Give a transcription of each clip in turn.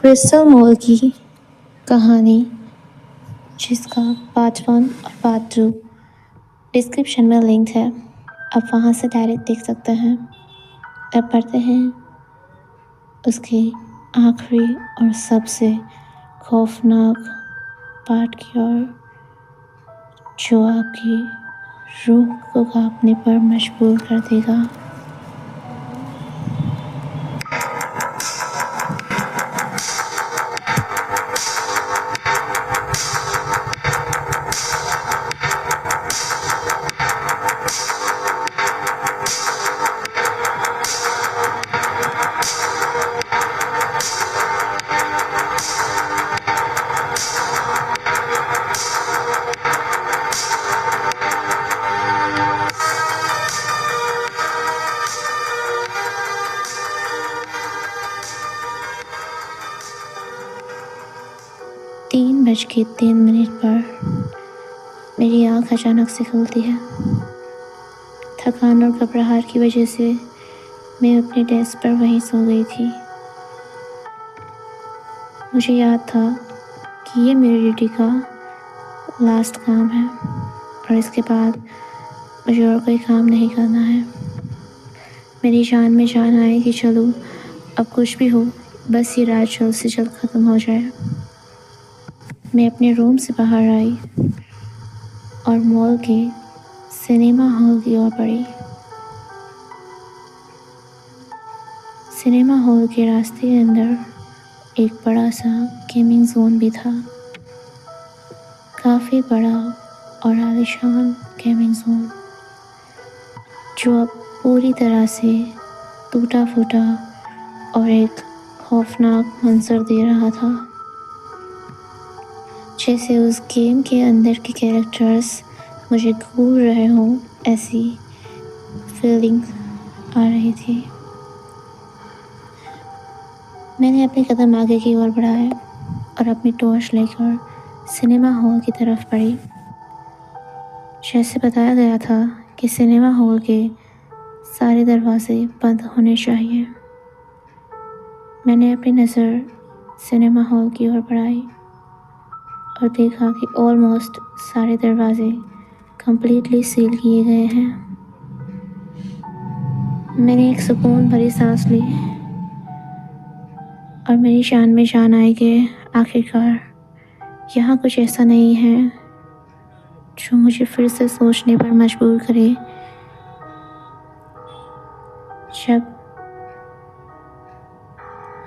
Crystal mall की कहानी, जिसका पार्ट 1 और पार्ट 2 डिस्क्रिप्शन में लिंक है। आप वहाँ से डायरेक्ट देख सकते हैं। अब पढ़ते हैं उसके आखिरी और सबसे खौफनाक पार्ट की ओर, जो आपकी रूह को कांपने पर मजबूर कर देगा। तीन बज के 3 मिनट पर मेरी आँख अचानक से खुलती है। थकान और घबराहट की वजह से मैं अपने डेस्क पर वहीं सो गई थी। मुझे याद था कि ये मेरी ड्यूटी का लास्ट काम है और इसके बाद मुझे और कोई काम नहीं करना है। मेरी जान में जान आए कि चलो अब कुछ भी हो, बस ये रात जल्द से जल्द ख़त्म हो जाए। मैं अपने रूम से बाहर आई और मॉल के सिनेमा हॉल की ओर बढ़ी। सिनेमा हॉल के रास्ते के अंदर एक बड़ा सा गेमिंग जोन भी था। काफ़ी बड़ा और आलीशान गेमिंग जोन, जो अब पूरी तरह से टूटा फूटा और एक खौफनाक मंजर दे रहा था। जैसे उस गेम के अंदर के कैरेक्टर्स मुझे घूर रहे हों, ऐसी फीलिंग आ रही थी। मैंने अपने कदम आगे की ओर बढ़ाए और अपनी टॉर्च लेकर सिनेमा हॉल की तरफ बढ़ी। जैसे बताया गया था कि सिनेमा हॉल के सारे दरवाजे बंद होने चाहिए। मैंने अपनी नज़र सिनेमा हॉल की ओर बढ़ाई और देखा कि ऑलमोस्ट सारे दरवाजे कंप्लीटली सील किए गए हैं। मैंने एक सुकून भरी सांस ली और मेरी जान में जान आई कि आखिरकार यहाँ कुछ ऐसा नहीं है जो मुझे फिर से सोचने पर मजबूर करे। जब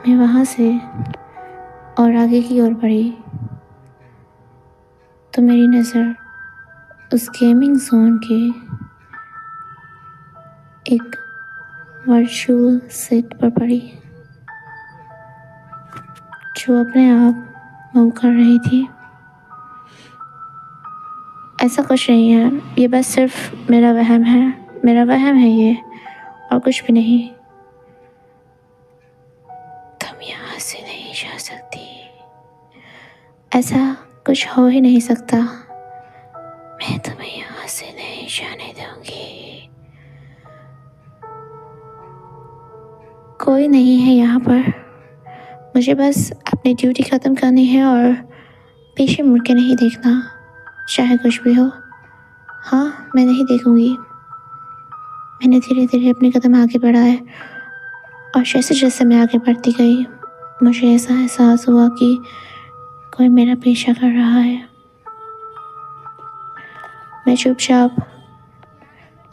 मैं वहाँ से और आगे की ओर बढ़ी तो मेरी नज़र उस गेमिंग जोन के एक वर्चुअल सेट पर पड़ी, जो अपने आप मूव कर रही थी। ऐसा कुछ नहीं है, ये बस सिर्फ मेरा वहम है ये, और कुछ भी नहीं। तुम यहाँ से नहीं जा सकती, ऐसा कुछ हो ही नहीं सकता। मैं तुम्हें यहाँ से नहीं जाने दूंगी। कोई नहीं है यहाँ पर, मुझे बस अपनी ड्यूटी ख़त्म करनी है और पीछे मुड़ के नहीं देखना, चाहे कुछ भी हो। हाँ, मैं नहीं देखूंगी। मैंने धीरे धीरे अपने कदम आगे बढ़ाए और जैसे जैसे मैं आगे बढ़ती गई, मुझे ऐसा एहसास हुआ कि कोई मेरा पीछा कर रहा है। मैं चुपचाप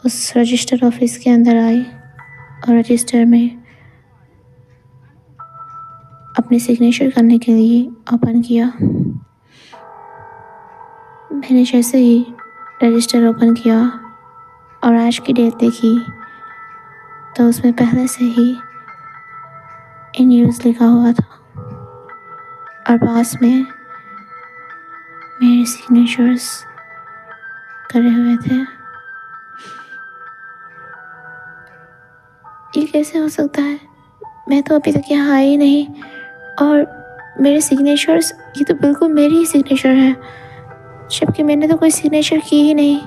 उस रजिस्टर ऑफिस के अंदर आई और रजिस्टर में अपने सिग्नेचर करने के लिए ओपन किया। मैंने जैसे ही रजिस्टर ओपन किया और आज की डेट देखी तो उसमें पहले से ही इन यूज़ लिखा हुआ था और पास में मेरे सिग्नेचर्स करे हुए थे। ये कैसे हो सकता है? मैं तो अभी तक यहाँ आई नहीं और मेरे सिग्नेचर्स, ये तो बिल्कुल मेरी ही सिग्नेचर है, जबकि मैंने तो कोई सिग्नेचर की ही नहीं।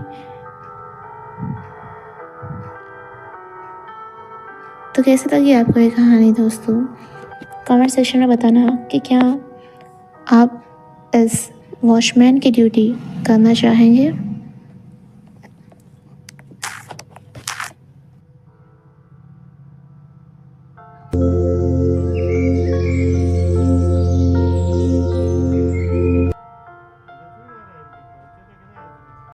तो कैसे लगी आपको ये कहानी दोस्तों? कमेंट सेक्शन में बताना कि क्या आप इस वॉचमैन की ड्यूटी करना चाहेंगे।